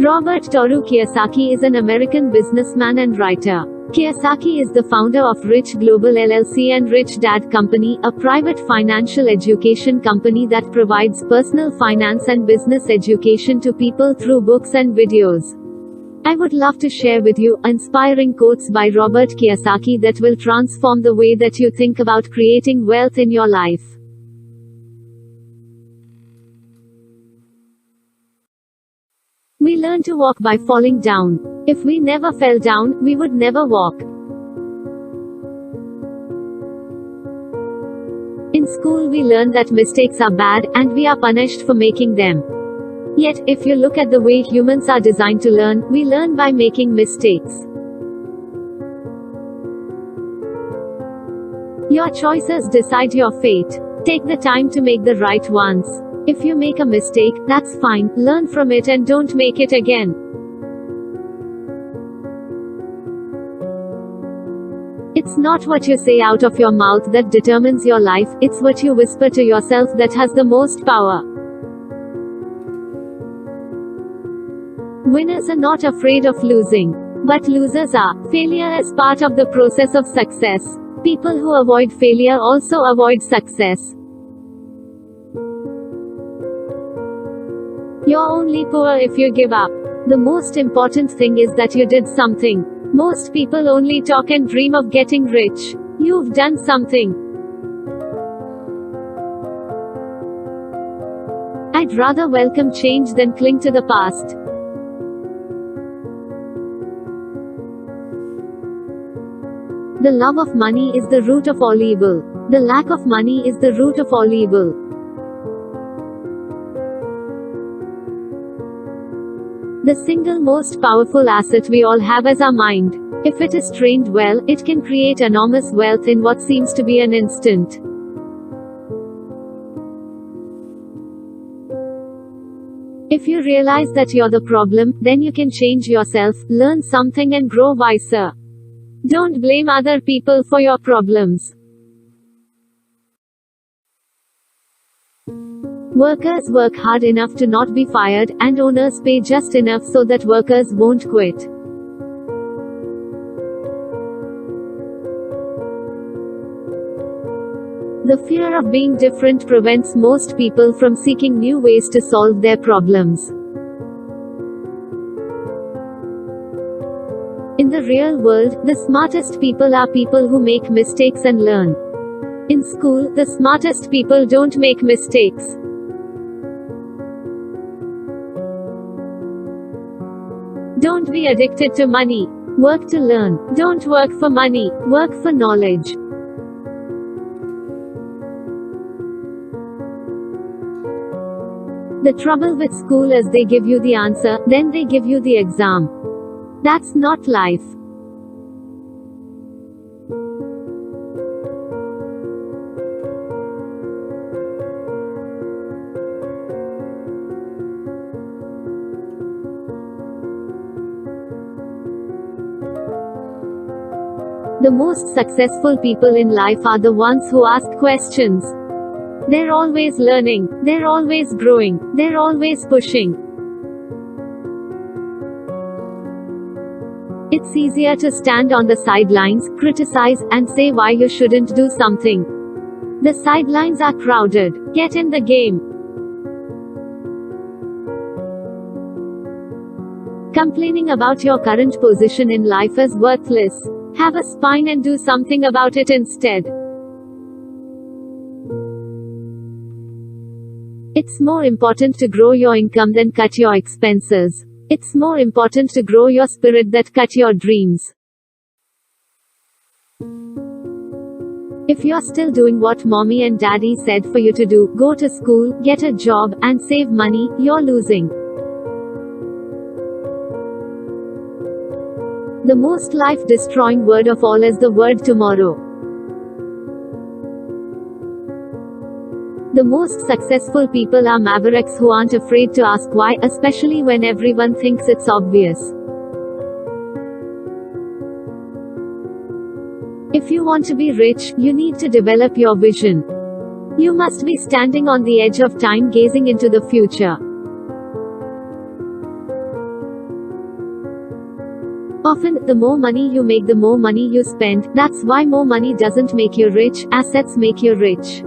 Robert Toru Kiyosaki is an American businessman and writer. Kiyosaki is the founder of Rich Global LLC and Rich Dad Company, a private financial education company that provides personal finance and business education to people through books and videos. I would love to share with you inspiring quotes by Robert Kiyosaki that will transform the way that you think about creating wealth in your life. We learn to walk by falling down. If we never fell down, we would never walk. In school we learn that mistakes are bad, and we are punished for making them. Yet, if you look at the way humans are designed to learn, we learn by making mistakes. Your choices decide your fate. Take the time to make the right ones. If you make a mistake, that's fine, learn from it and don't make it again. It's not what you say out of your mouth that determines your life, it's what you whisper to yourself that has the most power. Winners are not afraid of losing. But losers are. Failure is part of the process of success. People who avoid failure also avoid success. You're only poor if you give up. The most important thing is that you did something. Most people only talk and dream of getting rich. You've done something. I'd rather welcome change than cling to the past. The love of money is the root of all evil. The lack of money is the root of all evil. The single most powerful asset we all have is our mind. If it is trained well, it can create enormous wealth in what seems to be an instant. If you realize that you're the problem, then you can change yourself, learn something and grow wiser. Don't blame other people for your problems. Workers work hard enough to not be fired, and owners pay just enough so that workers won't quit. The fear of being different prevents most people from seeking new ways to solve their problems. In the real world, the smartest people are people who make mistakes and learn. In school, the smartest people don't make mistakes. Don't be addicted to money. Work to learn. Don't work for money. Work for knowledge. The trouble with school is they give you the answer, then they give you the exam. That's not life. The most successful people in life are the ones who ask questions. They're always learning, they're always growing, they're always pushing. It's easier to stand on the sidelines, criticize, and say why you shouldn't do something. The sidelines are crowded. Get in the game. Complaining about your current position in life is worthless. Have a spine and do something about it instead. It's more important to grow your income than cut your expenses. It's more important to grow your spirit than cut your dreams. If you're still doing what mommy and daddy said for you to do, go to school, get a job, and save money, you're losing. The most life-destroying word of all is the word tomorrow. The most successful people are mavericks who aren't afraid to ask why, especially when everyone thinks it's obvious. If you want to be rich, you need to develop your vision. You must be standing on the edge of time gazing into the future. Often, the more money you make, the more money you spend. That's why more money doesn't make you rich, assets make you rich.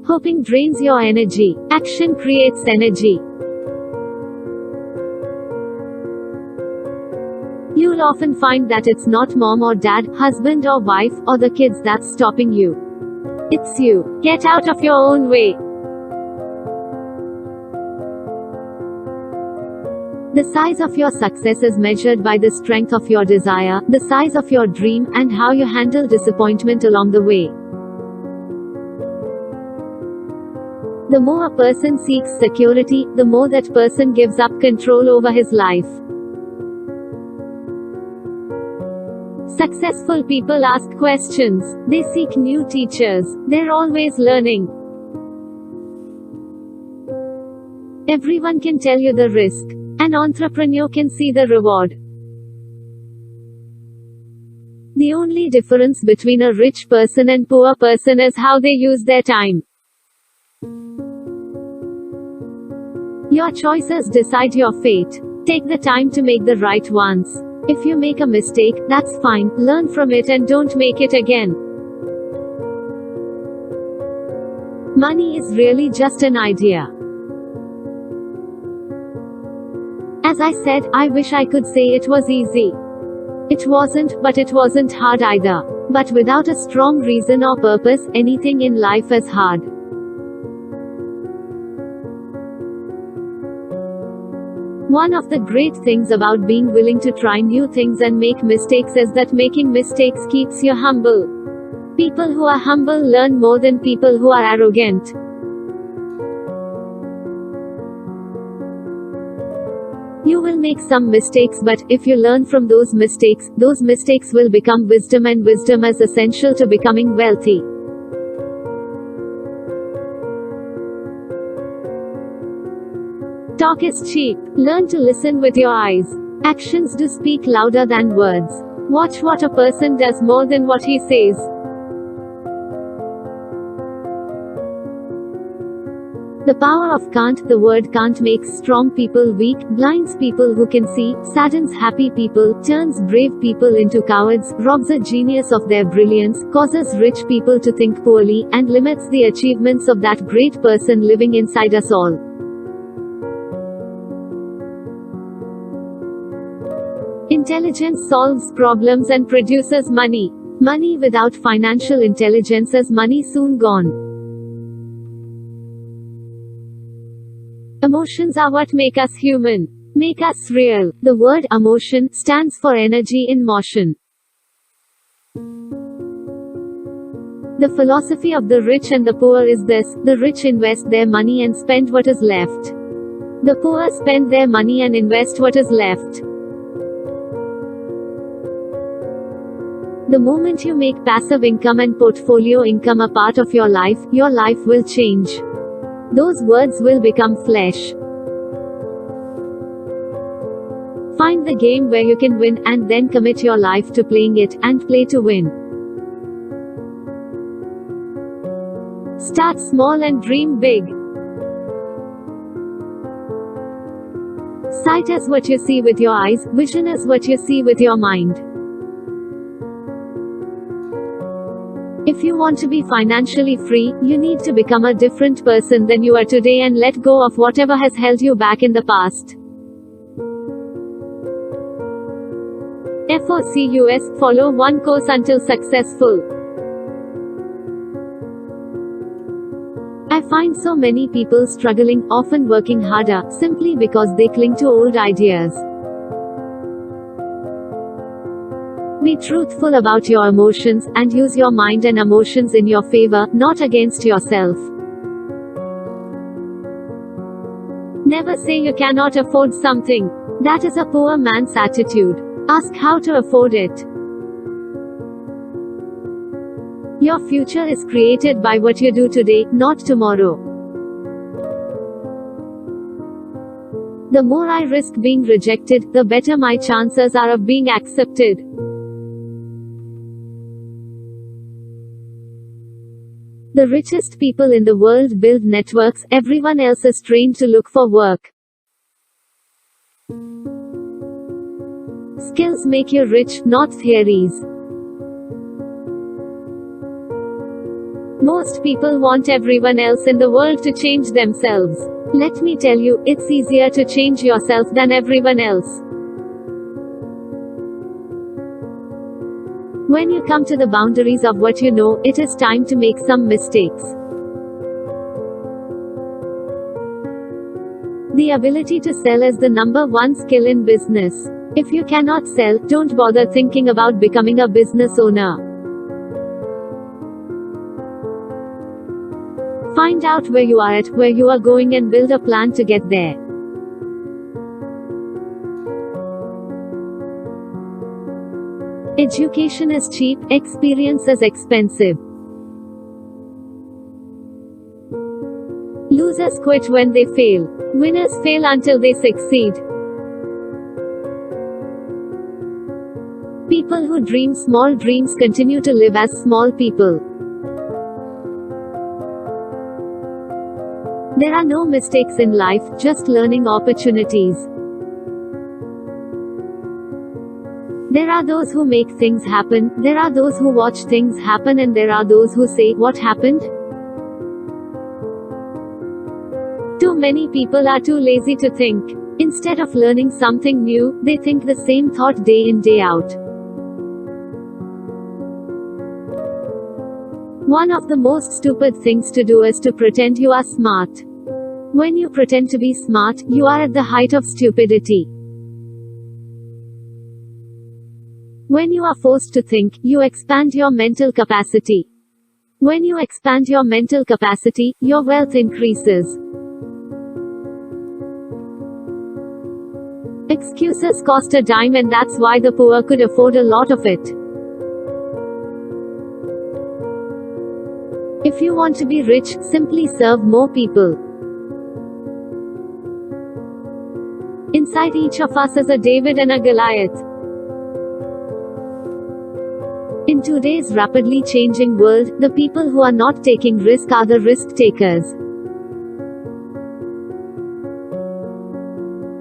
Hoping drains your energy. Action creates energy. You'll often find that it's not mom or dad, husband or wife, or the kids that's stopping you. It's you. Get out of your own way. The size of your success is measured by the strength of your desire, the size of your dream, and how you handle disappointment along the way. The more a person seeks security, the more that person gives up control over his life. Successful people ask questions. They seek new teachers. They're always learning. Everyone can tell you the risk. An entrepreneur can see the reward. The only difference between a rich person and poor person is how they use their time. Your choices decide your fate. Take the time to make the right ones. If you make a mistake, that's fine, learn from it and don't make it again. Money is really just an idea. As I said, I wish I could say it was easy. It wasn't, but it wasn't hard either. But without a strong reason or purpose, anything in life is hard. One of the great things about being willing to try new things and make mistakes is that making mistakes keeps you humble. People who are humble learn more than people who are arrogant. You will make some mistakes, but if you learn from those mistakes will become wisdom, and wisdom is essential to becoming wealthy. Talk is cheap. Learn to listen with your eyes. Actions do speak louder than words. Watch what a person does more than what he says. The power of can't. The word can't makes strong people weak, blinds people who can see, saddens happy people, turns brave people into cowards, robs a genius of their brilliance, causes rich people to think poorly, and limits the achievements of that great person living inside us all. Intelligence solves problems and produces money. Money without financial intelligence is money soon gone. Emotions are what make us human. Make us real. The word emotion stands for energy in motion. The philosophy of the rich and the poor is this: the rich invest their money and spend what is left. The poor spend their money and invest what is left. The moment you make passive income and portfolio income a part of your life will change. Those words will become flesh. Find the game where you can win, and then commit your life to playing it, and play to win. Start small and dream big. Sight is what you see with your eyes, vision is what you see with your mind. If you want to be financially free, you need to become a different person than you are today and let go of whatever has held you back in the past. FOCUS, follow one course until successful. I find so many people struggling, often working harder, simply because they cling to old ideas. Be truthful about your emotions, and use your mind and emotions in your favor, not against yourself. Never say you cannot afford something. That is a poor man's attitude. Ask how to afford it. Your future is created by what you do today, not tomorrow. The more I risk being rejected, the better my chances are of being accepted. The richest people in the world build networks, everyone else is trained to look for work. Skills make you rich, not theories. Most people want everyone else in the world to change themselves. Let me tell you, it's easier to change yourself than everyone else. When you come to the boundaries of what you know, it is time to make some mistakes. The ability to sell is the number one skill in business. If you cannot sell, don't bother thinking about becoming a business owner. Find out where you are at, where you are going, and build a plan to get there. Education is cheap, experience is expensive. Losers quit when they fail. Winners fail until they succeed. People who dream small dreams continue to live as small people. There are no mistakes in life, just learning opportunities. There are those who make things happen, there are those who watch things happen, and there are those who say, "What happened?" Too many people are too lazy to think. Instead of learning something new, they think the same thought day in day out. One of the most stupid things to do is to pretend you are smart. When you pretend to be smart, you are at the height of stupidity. When you are forced to think, you expand your mental capacity. When you expand your mental capacity, your wealth increases. Excuses cost a dime, and that's why the poor could afford a lot of it. If you want to be rich, simply serve more people. Inside each of us is a David and a Goliath. In today's rapidly changing world, the people who are not taking risk are the risk takers.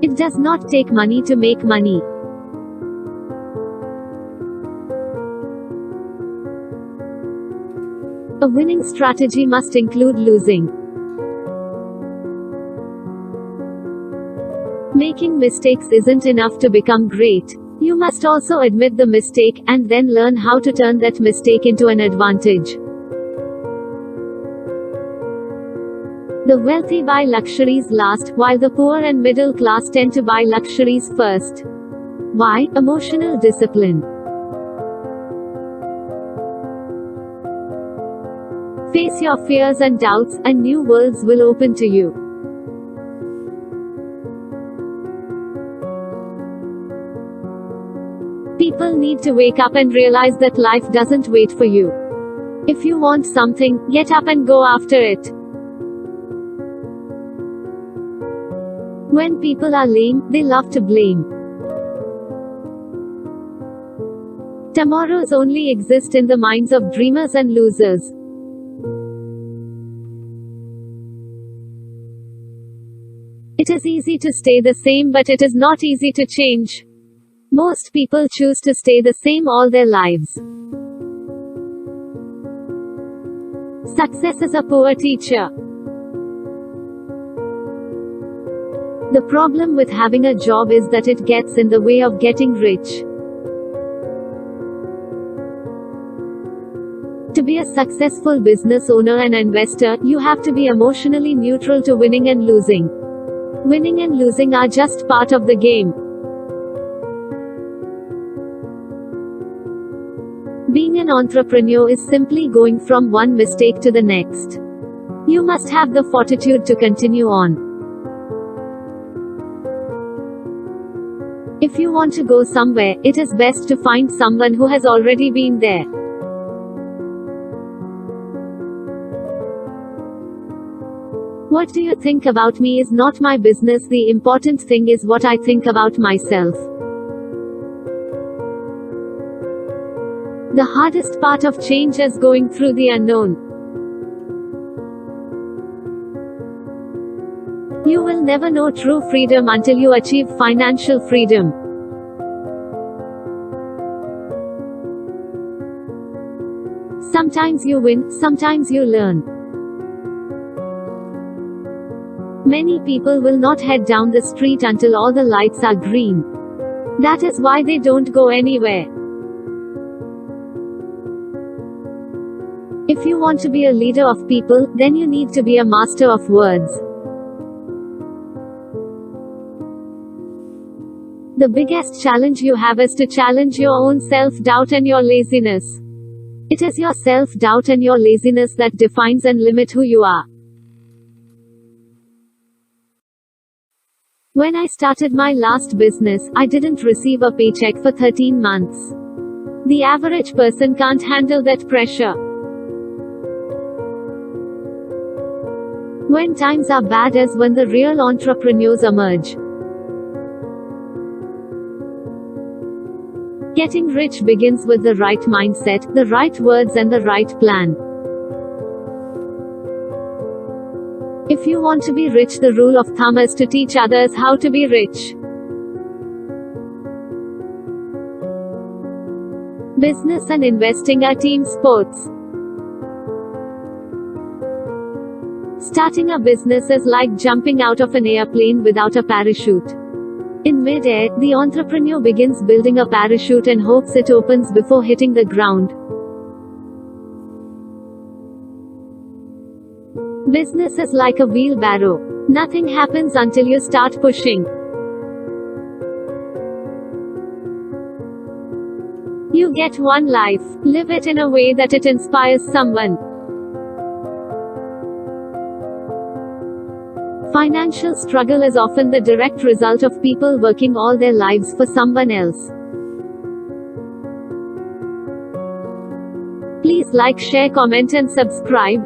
It does not take money to make money. A winning strategy must include losing. Making mistakes isn't enough to become great. You must also admit the mistake, and then learn how to turn that mistake into an advantage. The wealthy buy luxuries last, while the poor and middle class tend to buy luxuries first. Why? Emotional discipline. Face your fears and doubts, and new worlds will open to you. People need to wake up and realize that life doesn't wait for you. If you want something, get up and go after it. When people are lame, they love to blame. Tomorrows only exist in the minds of dreamers and losers. It is easy to stay the same, but it is not easy to change. Most people choose to stay the same all their lives. Success is a poor teacher. The problem with having a job is that it gets in the way of getting rich. To be a successful business owner and investor, you have to be emotionally neutral to winning and losing. Winning and losing are just part of the game. Being an entrepreneur is simply going from one mistake to the next. You must have the fortitude to continue on. If you want to go somewhere, it is best to find someone who has already been there. What do you think about me is not my business. The important thing is what I think about myself. The hardest part of change is going through the unknown. You will never know true freedom until you achieve financial freedom. Sometimes you win, sometimes you learn. Many people will not head down the street until all the lights are green. That is why they don't go anywhere. If you want to be a leader of people, then you need to be a master of words. The biggest challenge you have is to challenge your own self-doubt and your laziness. It is your self-doubt and your laziness that defines and limit who you are. When I started my last business, I didn't receive a paycheck for 13 months. The average person can't handle that pressure. When times are bad is when the real entrepreneurs emerge. Getting rich begins with the right mindset, the right words and the right plan. If you want to be rich, the rule of thumb is to teach others how to be rich. Business and investing are team sports. Starting a business is like jumping out of an airplane without a parachute. In mid-air, the entrepreneur begins building a parachute and hopes it opens before hitting the ground. Business is like a wheelbarrow. Nothing happens until you start pushing. You get one life. Live it in a way that it inspires someone. Financial struggle is often the direct result of people working all their lives for someone else. Please like, share, comment and subscribe.